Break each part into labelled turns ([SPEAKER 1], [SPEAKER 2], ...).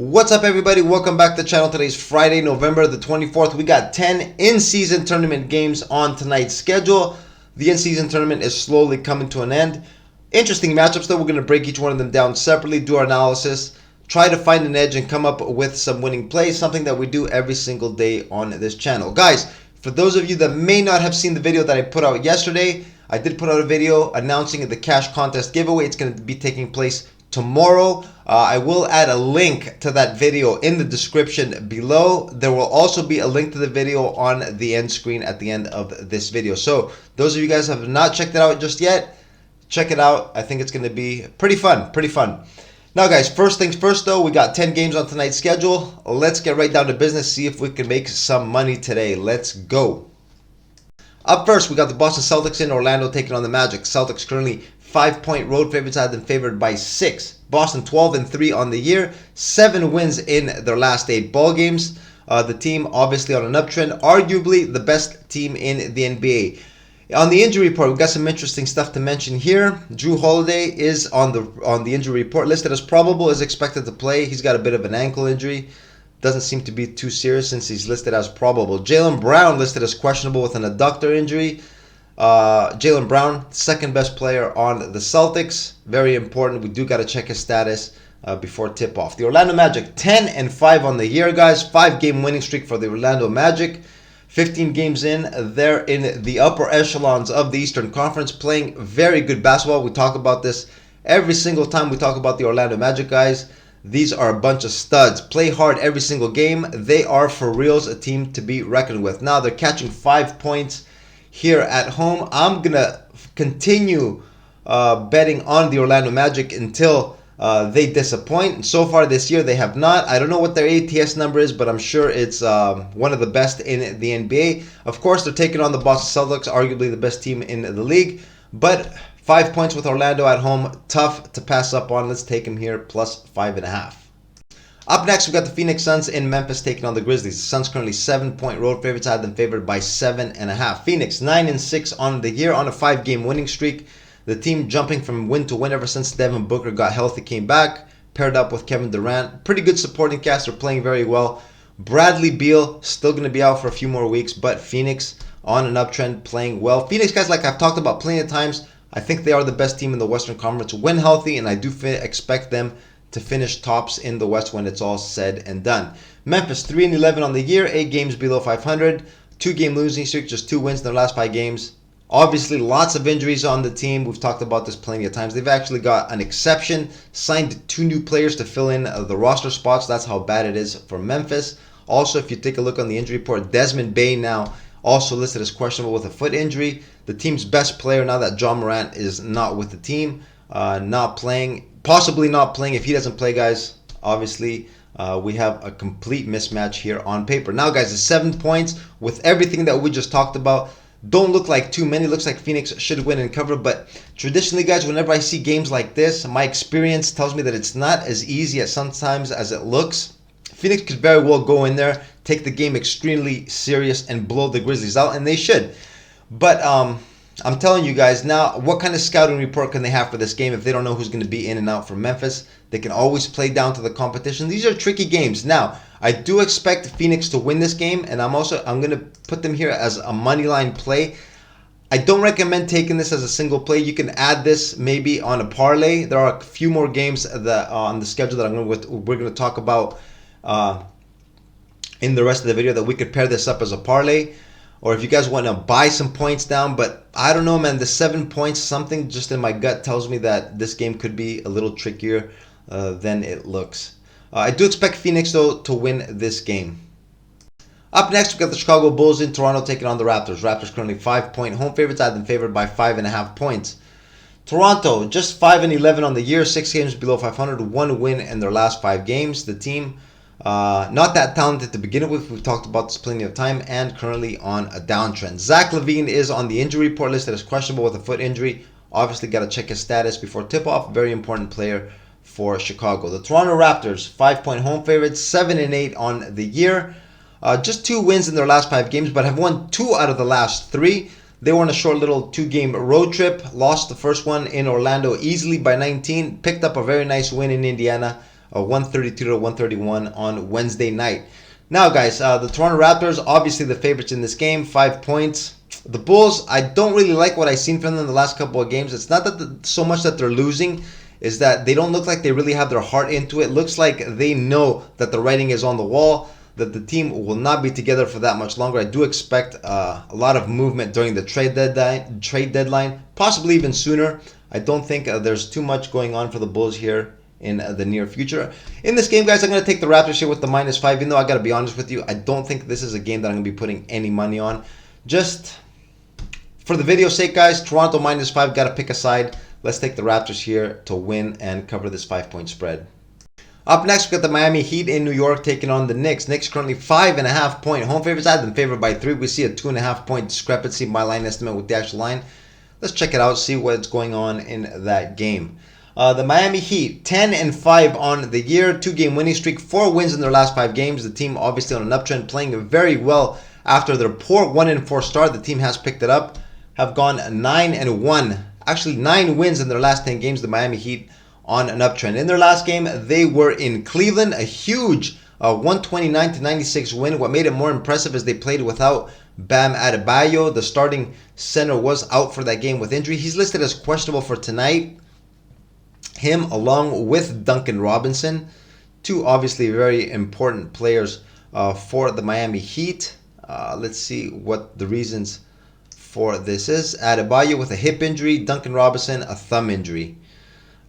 [SPEAKER 1] What's up, everybody? Welcome back to the channel. Today's Friday, November the 24th. We got 10 in-season tournament games on tonight's schedule. The in-season tournament is slowly coming to an end. Interesting matchups, though. We're going to break each one of them down separately, do our analysis, try to find an edge, and come up with some winning plays, something that we do every single day on this channel. Guys, for those of you that may not have seen the video that I put out yesterday, I did put out a video announcing the cash contest giveaway. It's going to be taking place tomorrow. I will add a link to that video in the description below. There will also be a link to the video on the end screen at the end of this video. So those of you guys who have not checked it out just yet, check it out. I think it's going to be pretty fun. Now, guys, first things first, though, we got 10 games on tonight's schedule. Let's get right down to business, see if we can make some money today. Let's go. Up first, we got the Boston Celtics in Orlando taking on the Magic. Celtics currently 5-point road favorites, have been favored by 6. Boston 12-3 on the year, 7 wins in their last 8 ball games. The team obviously on an uptrend, arguably the best team in the NBA. On the injury report, we've got some interesting stuff to mention here. Drew Holiday is on the injury report, listed as probable, is expected to play. He's got a bit of an ankle injury. Doesn't seem to be too serious since he's listed as probable. Jaylen Brown listed as questionable with an adductor injury. Jaylen Brown, second best player on the Celtics. Very important. We do got to check his status before tip-off. The Orlando Magic, 10-5 on the year, guys. 5-game winning streak for the Orlando Magic. 15 games in. They're in the upper echelons of the Eastern Conference, playing very good basketball. We talk about this every single time we talk about the Orlando Magic, guys. These are a bunch of studs. Play hard every single game. They are, for reals, a team to be reckoned with. Now, they're catching 5 points here at home. I'm going to continue betting on the Orlando Magic until they disappoint. And so far this year, they have not. I don't know what their ATS number is, but I'm sure it's one of the best in the NBA. Of course, they're taking on the Boston Celtics, arguably the best team in the league. But 5 points with Orlando at home, tough to pass up on. Let's take them here, plus 5.5. Up next, we got the Phoenix Suns in Memphis taking on the Grizzlies. The Suns currently 7-point road favorites, had them favored by 7.5. Phoenix 9-6 on the year on a 5-game winning streak. The team jumping from win to win ever since Devin Booker got healthy, came back, paired up with Kevin Durant. Pretty good supporting cast. They're playing very well. Bradley Beal still going to be out for a few more weeks, but Phoenix on an uptrend, playing well. Phoenix, guys, like I've talked about plenty of times, I think they are the best team in the Western Conference when healthy, and I do expect them to finish tops in the West when it's all said and done. Memphis 3-11 on the year, 8 games below 500, 2-game losing streak, just 2 wins in their last 5 games. Obviously, lots of injuries on the team. We've talked about this plenty of times. They've actually got an exception, signed 2 new players to fill in the roster spots. That's how bad it is for Memphis. Also, if you take a look on the injury report, Desmond Bane now also listed as questionable with a foot injury. The team's best player now that John Morant is not with the team, not playing. Possibly not playing. If he doesn't play, guys, obviously we have a complete mismatch here on paper. Now, guys, the 7 points with everything that we just talked about don't look like too many. Looks like Phoenix should win and cover. But traditionally, guys, whenever I see games like this, my experience tells me that it's not as easy as sometimes as it looks. Phoenix could very well go in there, take the game extremely serious, and blow the Grizzlies out, and they should. But I'm telling you guys now, what kind of scouting report can they have for this game if they don't know who's going to be in and out from Memphis? They can always play down to the competition. These are tricky games. Now, I do expect Phoenix to win this game, and I'm going to put them here as a money line play. I don't recommend taking this as a single play. You can add this maybe on a parlay. There are a few more games that on the schedule that we're going to talk about in the rest of the video that we could pair this up as a parlay. Or if you guys want to buy some points down. But I don't know, man. The 7 points, something just in my gut tells me that this game could be a little trickier than it looks. I do expect Phoenix, though, to win this game. Up next, we got the Chicago Bulls in Toronto taking on the Raptors. Raptors currently 5-point home favorites. I've been favored by 5.5 points. Toronto just 5-11 on the year, 6 games below 500, 1 win in their last 5 games. The team not that talented to begin with. We've talked about this plenty of time, and currently on a downtrend. Zach LaVine is on the injury report listed as questionable with a foot injury. Obviously, got to check his status before tip-off. Very important player for Chicago. The Toronto Raptors, 5-point home favorites, 7-8 on the year. Just 2 wins in their last 5 games, but have won 2 out of the last 3. They were on a short little 2-game road trip. Lost the first one in Orlando easily by 19. Picked up a very nice win in Indiana 132 to 131 on Wednesday night. Now, guys, the Toronto Raptors, obviously the favorites in this game, 5 points. The Bulls, I don't really like what I've seen from them the last couple of games. It's not that so much that they're losing, is that they don't look like they really have their heart into it. Looks like they know that the writing is on the wall, that the team will not be together for that much longer. I do expect a lot of movement during the trade deadline, possibly even sooner. I don't think there's too much going on for the Bulls here in the near future. In this game, guys, I'm going to take the Raptors here with the -5, even though I got to be honest with you, I don't think this is a game that I'm going to be putting any money on. Just for the video's sake, guys, Toronto -5, got to pick a side. Let's take the Raptors here to win and cover this 5-point spread. Up next, we got the Miami Heat in New York taking on the Knicks. Knicks currently 5.5-point home favorites. I had them favored by 3. We see a 2.5-point discrepancy in my line estimate with the actual line. Let's check it out, see what's going on in that game. The Miami Heat, 10-5 on the year, 2-game winning streak, 4 wins in their last 5 games. The team obviously on an uptrend, playing very well after their poor 1-4 start. The team has picked it up, have gone 9-1. Actually, 9 wins in their last 10 games. The Miami Heat on an uptrend. In their last game, they were in Cleveland, a huge 129-96 win. What made it more impressive is they played without Bam Adebayo. The starting center was out for that game with injury. He's listed as questionable for tonight. Him along with Duncan Robinson, two obviously very important players for the Miami Heat. Let's see what the reasons for this is. Adebayo with a hip injury, Duncan Robinson a thumb injury.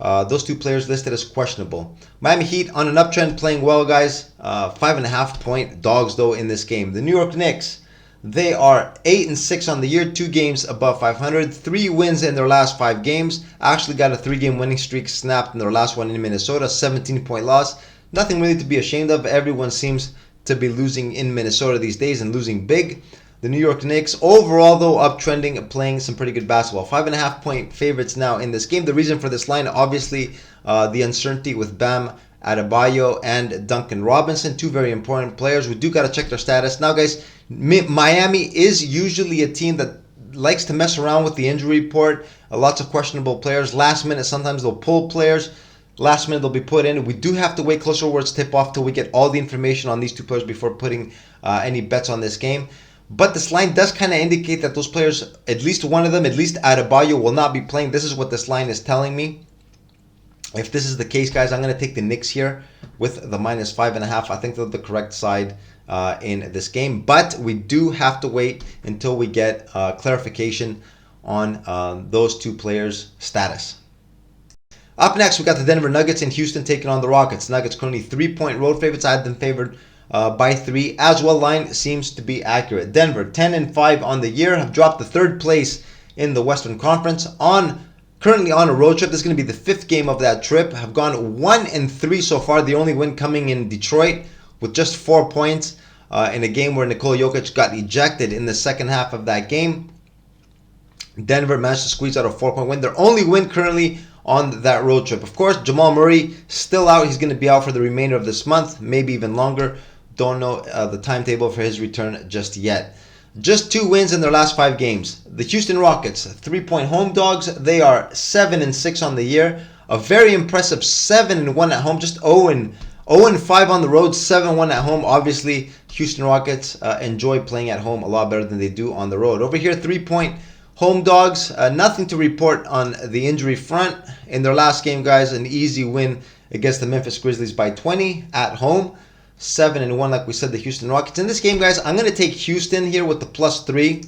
[SPEAKER 1] Those two players listed as questionable. Miami Heat on an uptrend, playing well, guys. 5.5-point dogs though in this game. The New York Knicks, they are 8-6 on the year, 2 games above 500, 3 wins in their last 5 games. Actually got a 3-game winning streak snapped in their last one in Minnesota, 17-point loss. Nothing really to be ashamed of. Everyone seems to be losing in Minnesota these days and losing big. The New York Knicks, overall though, uptrending, playing some pretty good basketball. 5.5-point favorites now in this game. The reason for this line, obviously, the uncertainty with Bam Adebayo and Duncan Robinson, 2 very important players. We do got to check their status. Now, guys, Miami is usually a team that likes to mess around with the injury report. Lots of questionable players. Last minute, sometimes they'll pull players. Last minute, they'll be put in. We do have to wait closer towards tip-off till we get all the information on these 2 players before putting any bets on this game. But this line does kind of indicate that those players, at least one of them, at least Adebayo, will not be playing. This is what this line is telling me. If this is the case, guys, I'm going to take the Knicks here with the -5.5. I think they're the correct side in this game. But we do have to wait until we get clarification on those 2 players' status. Up next, we got the Denver Nuggets in Houston taking on the Rockets. Nuggets currently 3-point road favorites. I had them favored by 3. As well, line seems to be accurate. Denver, 10-5 on the year, have dropped to 3rd place in the Western Conference. Currently on a road trip. This is going to be the 5th game of that trip. Have gone 1-3 so far. The only win coming in Detroit with just 4 points in a game where Nikola Jokic got ejected in the second half of that game. Denver managed to squeeze out a 4-point win. Their only win currently on that road trip. Of course, Jamal Murray still out. He's going to be out for the remainder of this month, maybe even longer. Don't know the timetable for his return just yet. Just 2 wins in their last 5 games. The Houston Rockets, 3-point home dogs. They are 7-6 on the year. A very impressive 7-1 at home. Just 0-5 on the road, 7-1 at home. Obviously, Houston Rockets enjoy playing at home a lot better than they do on the road. Over here, 3-point home dogs. Nothing to report on the injury front. In their last game, guys, an easy win against the Memphis Grizzlies by 20 at home. 7-1, like we said, the Houston Rockets. In this game, guys, I'm going to take Houston here with the +3.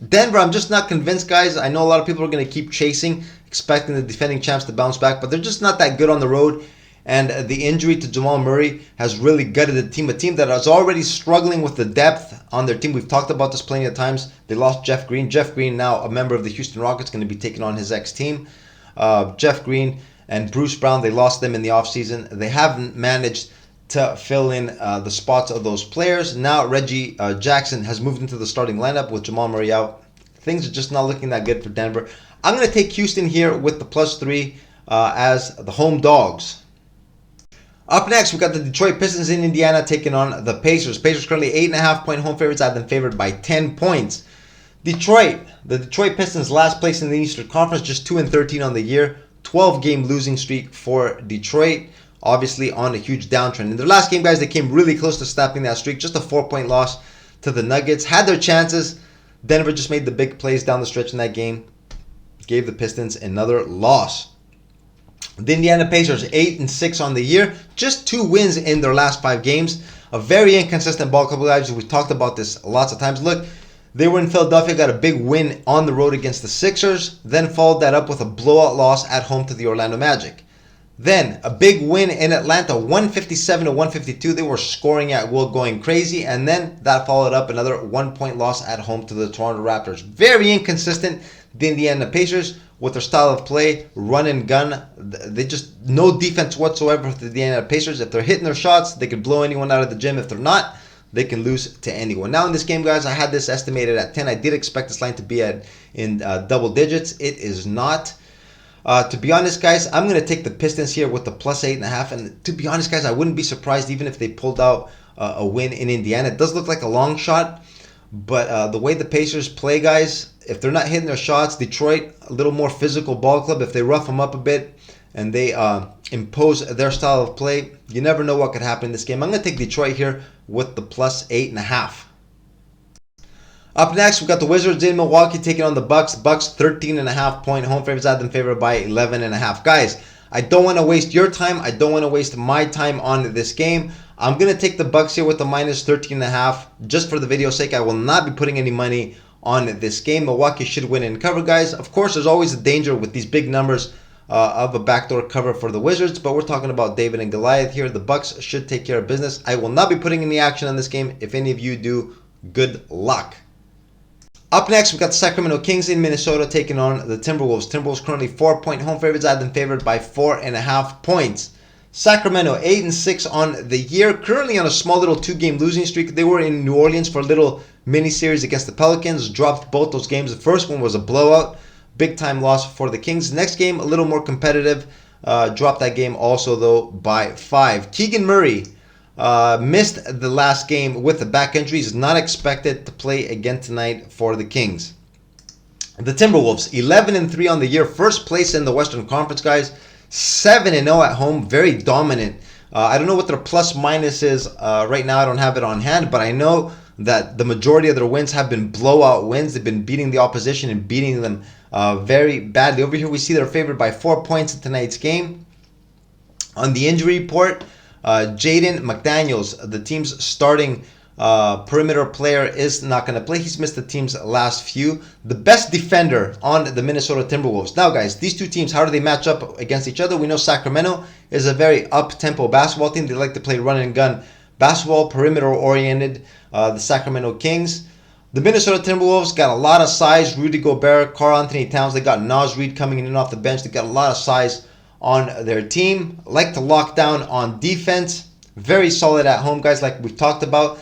[SPEAKER 1] Denver, I'm just not convinced, guys. I know a lot of people are going to keep chasing, expecting the defending champs to bounce back, but they're just not that good on the road. And the injury to Jamal Murray has really gutted the team, a team that is already struggling with the depth on their team. We've talked about this plenty of times. They lost Jeff Green. Jeff Green, now a member of the Houston Rockets, going to be taking on his ex-team. Jeff Green and Bruce Brown, they lost them in the offseason. They haven't managed to fill in the spots of those players. Now Reggie Jackson has moved into the starting lineup with Jamal Murray out. Things are just not looking that good for Denver. I'm going to take Houston here with the +3 as the home dogs. Up next, we got the Detroit Pistons in Indiana taking on the Pacers. Pacers currently 8.5-point home favorites. I have them favored by 10 points. The Detroit Pistons last place in the Eastern Conference, just 2-13 on the year. 12-game losing streak for Detroit. obviously on a huge downtrend. In their last game, guys, they came really close to snapping that streak. Just a 4-point loss to the Nuggets. Had their chances. Denver just made the big plays down the stretch in that game. Gave the Pistons another loss. The Indiana Pacers, 8-6 on the year. Just 2 wins in their last 5 games. A very inconsistent ball club, guys. We talked about this lots of times. Look, they were in Philadelphia, got a big win on the road against the Sixers, then followed that up with a blowout loss at home to the Orlando Magic. Then a big win in Atlanta, 157-152. They were scoring at will, going crazy, and then that followed up another 1-point loss at home to the Toronto Raptors. Very inconsistent, the Indiana Pacers, with their style of play, run and gun. They just, no defense whatsoever for the Indiana Pacers. If they're hitting their shots, they could blow anyone out of the gym. If they're not, they can lose to anyone. Now in this game, guys, I had this estimated at 10. I did expect this line to be in double digits. It is not. To be honest, guys, I'm going to take the Pistons here with the plus 8.5. And to be honest, guys, I wouldn't be surprised even if they pulled out a win in Indiana. It does look like a long shot, but the way the Pacers play, guys, if they're not hitting their shots, Detroit, a little more physical ball club. If they rough them up a bit and they impose their style of play, you never know what could happen in this game. I'm going to take Detroit here with the plus 8.5. Up next, we got the Wizards in Milwaukee taking on the Bucks. Bucks 13.5-point home favorites. I had them favored by 11.5. Guys, I don't want to waste your time. I don't want to waste my time on this game. I'm going to take the Bucks here with the minus 13.5. Just for the video's sake, I will not be putting any money on this game. Milwaukee should win and cover, guys. Of course, there's always a danger with these big numbers of a backdoor cover for the Wizards, but we're talking about David and Goliath here. The Bucks should take care of business. I will not be putting any action on this game. If any of you do, good luck. Up next, we've got the Sacramento Kings in Minnesota taking on the Timberwolves. Timberwolves currently 4-point home favorites. I had them favored by 4.5 points. Sacramento 8-6 on the year, currently on a small little 2-game losing streak. They were in New Orleans for a little mini series against the Pelicans, dropped both those games. The first one was a blowout, big time loss for the Kings. Next game, a little more competitive, dropped that game also though by 5. Keegan Murray missed the last game with a back injury. He's not expected to play again tonight for the Kings. The Timberwolves 11-3 on the year, first place in the Western Conference, guys. 7-0 at home, very dominant. I don't know what their plus minus is right now. I don't have it on hand, but I know that the majority of their wins have been blowout wins. They've been beating the opposition and beating them very badly. Over here, we see they're favored by 4 points in tonight's game. On the injury report, Jaden McDaniels, the team's starting perimeter player, is not going to play. He's missed the team's last few. The best defender on the Minnesota Timberwolves. Now, guys, these two teams, how do they match up against each other? We know Sacramento is a very up-tempo basketball team. They like to play run and gun basketball, perimeter-oriented. The Sacramento Kings. The Minnesota Timberwolves got a lot of size. Rudy Gobert, Karl Anthony Towns. They got Naz Reid coming in and off the bench. They got a lot of size on their team. Like to lock down on defense. Very solid at home, guys, like we've talked about.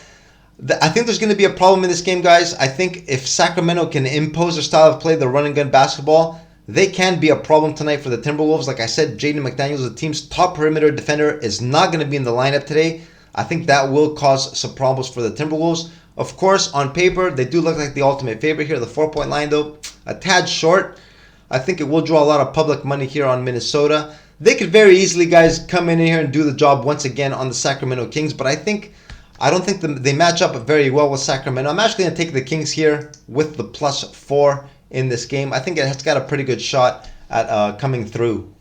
[SPEAKER 1] I think there's going to be a problem in this game, guys. I think if Sacramento can impose their style of play, the run and gun basketball, they can be a problem tonight for the Timberwolves. Like I said, Jaden McDaniels, the team's top perimeter defender, is not going to be in the lineup today. I think that will cause some problems for the Timberwolves. Of course, on paper, they do look like the ultimate favorite here. The 4-point line, though, a tad short. I think it will draw a lot of public money here on Minnesota. They could very easily, guys, come in here and do the job once again on the Sacramento Kings, but I don't think they match up very well with Sacramento. I'm actually going to take the Kings here with the plus 4 in this game. I think it's got a pretty good shot at coming through.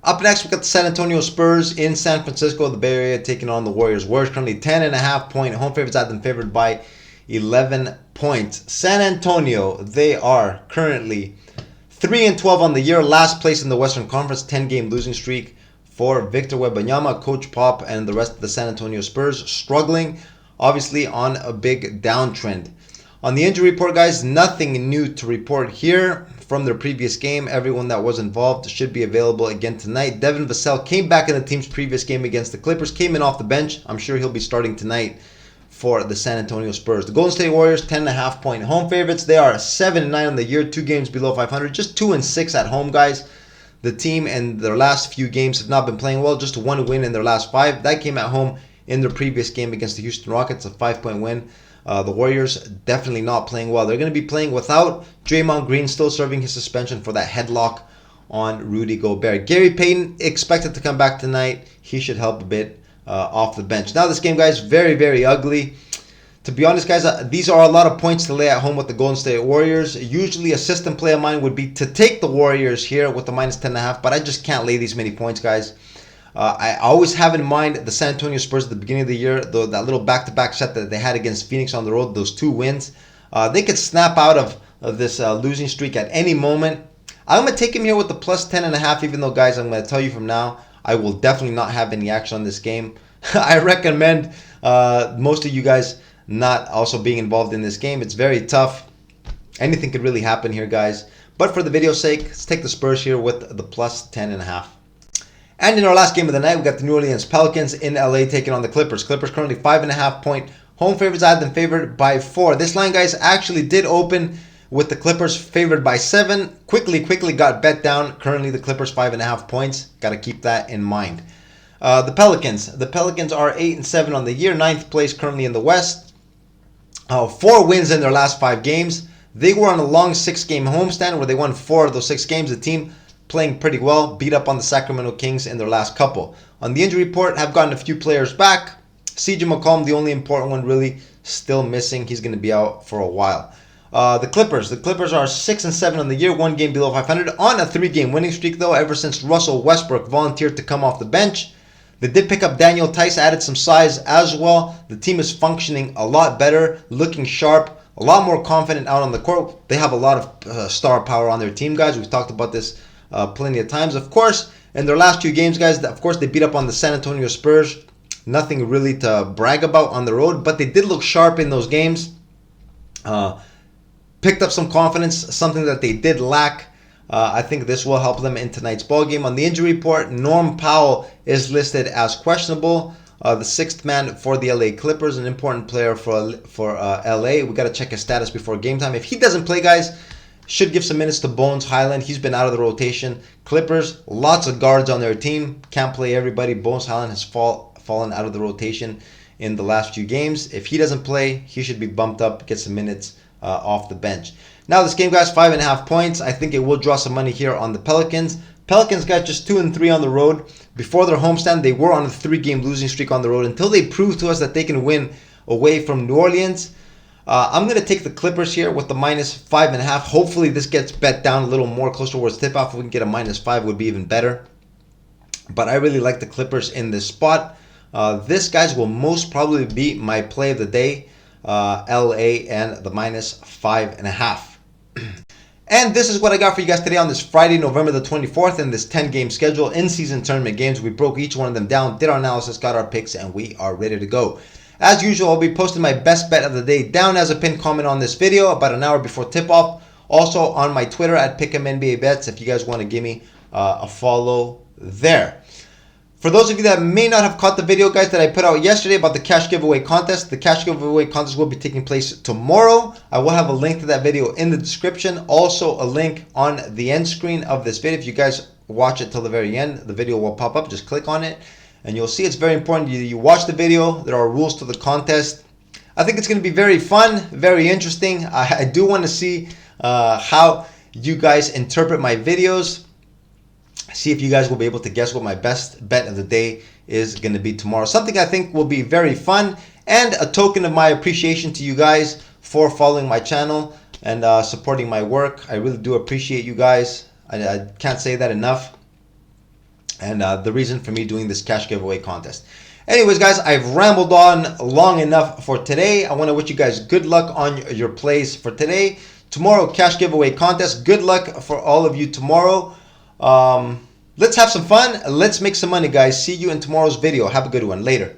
[SPEAKER 1] Up next, we got the San Antonio Spurs in San Francisco, the Bay Area, taking on the Warriors. Warriors currently 10.5-point home favorites. I had them favored by 11 points. San Antonio, they are currently 3-12 on the year, last place in the Western Conference, 10-game losing streak for Victor Wembanyama, Coach Pop, and the rest of the San Antonio Spurs, struggling, obviously, on a big downtrend. On the injury report, guys, nothing new to report here from their previous game. Everyone that was involved should be available again tonight. Devin Vassell came back in the team's previous game against the Clippers, came in off the bench. I'm sure he'll be starting tonight for the San Antonio Spurs. The Golden State Warriors, 10.5-point home favorites. They are 7-9 on the year, 2 games below 500, just 2-6 at home, guys. The team in their last few games have not been playing well, just 1 win in their last 5. That came at home in their previous game against the Houston Rockets, a 5-point win. The Warriors definitely not playing well. They're going to be playing without Draymond Green, still serving his suspension for that headlock on Rudy Gobert. Gary Payton expected to come back tonight. He should help a bit off the bench. Now this game, guys, very, very ugly. To be honest, guys, these are a lot of points to lay at home with the Golden State Warriors. Usually a system play of mine would be to take the Warriors here with the minus 10.5, but I just can't lay these many points, guys. I always have in mind the San Antonio Spurs at the beginning of the year, that little back-to-back set that they had against Phoenix on the road, those 2 wins. They could snap out of this losing streak at any moment. I'm going to take him here with the plus 10.5, even though, guys, I'm going to tell you from now, I will definitely not have any action on this game. I recommend most of you guys not also being involved in this game. It's very tough. Anything could really happen here, guys. But for the video's sake, let's take the Spurs here with the plus 10.5. And in our last game of the night, we got the New Orleans Pelicans in LA taking on the Clippers. Clippers currently 5.5 point home favorites. I had them favored by 4. This line, guys, actually did open with the Clippers favored by 7. Quickly got bet down. Currently, the Clippers 5.5 points. Got to keep that in mind. The Pelicans are 8-7 on the year, 9th place currently in the West. 4 wins in their last 5 games. They were on a long 6-game homestand where they won 4 of those 6 games. The team playing pretty well, beat up on the Sacramento Kings in their last couple. On the injury report, have gotten a few players back. CJ McCollum, the only important one, really still missing. He's going to be out for a while. The Clippers are 6-7 on the year, 1 game below 500 on a 3-game winning streak, though, ever since Russell Westbrook volunteered to come off the bench. They did pick up Daniel Tice, added some size as well. The team is functioning a lot better, looking sharp, a lot more confident out on the court. They have a lot of star power on their team, guys. We've talked about this plenty of times. Of course, in their last 2 games, guys, of course, they beat up on the San Antonio Spurs. Nothing really to brag about on the road, but they did look sharp in those games. Picked up some confidence, something that they did lack. I think this will help them in tonight's ball game. On the injury report, Norm Powell is listed as questionable. The 6th man for the LA Clippers, an important player for LA. We got to check his status before game time. If he doesn't play, guys, should give some minutes to Bones Highland. He's been out of the rotation. Clippers, lots of guards on their team. Can't play everybody. Bones Highland has fallen out of the rotation in the last few games. If he doesn't play, he should be bumped up, get some minutes off the bench. Now this game, guys, 5.5 points. I think it will draw some money here on the Pelicans. Pelicans got just 2-3 on the road. Before their homestand, they were on a 3-game losing streak on the road until they proved to us that they can win away from New Orleans. I'm going to take the Clippers here with the minus 5.5. Hopefully this gets bet down a little more closer towards tip-off. If we can get a minus 5, would be even better. But I really like the Clippers in this spot. This, guys, will most probably be my play of the day. LA and the minus 5.5. And this is what I got for you guys today on this Friday, November the 24th, in this 10-game schedule, in-season tournament games. We broke each one of them down, did our analysis, got our picks, and we are ready to go. As usual, I'll be posting my best bet of the day down as a pinned comment on this video about an hour before tip-off. Also on my Twitter at Pick'emNBABets if you guys want to give me a follow there. For those of you that may not have caught the video, guys, that I put out yesterday about the cash giveaway contest, the cash giveaway contest will be taking place tomorrow. I will have a link to that video in the description. Also, a link on the end screen of this video. If you guys watch it till the very end, the video will pop up. Just click on it, and you'll see it's very important. You watch the video. There are rules to the contest. I think it's going to be very fun, very interesting. I do want to see how you guys interpret my videos. See if you guys will be able to guess what my best bet of the day is going to be tomorrow. Something I think will be very fun and a token of my appreciation to you guys for following my channel and supporting my work. I really do appreciate you guys. I can't say that enough. And the reason for me doing this cash giveaway contest. Anyways, guys, I've rambled on long enough for today. I want to wish you guys good luck on your plays for today. Tomorrow, cash giveaway contest. Good luck for all of you tomorrow. Let's have some fun. Let's make some money, guys. See you in tomorrow's video. Have a good one. Later.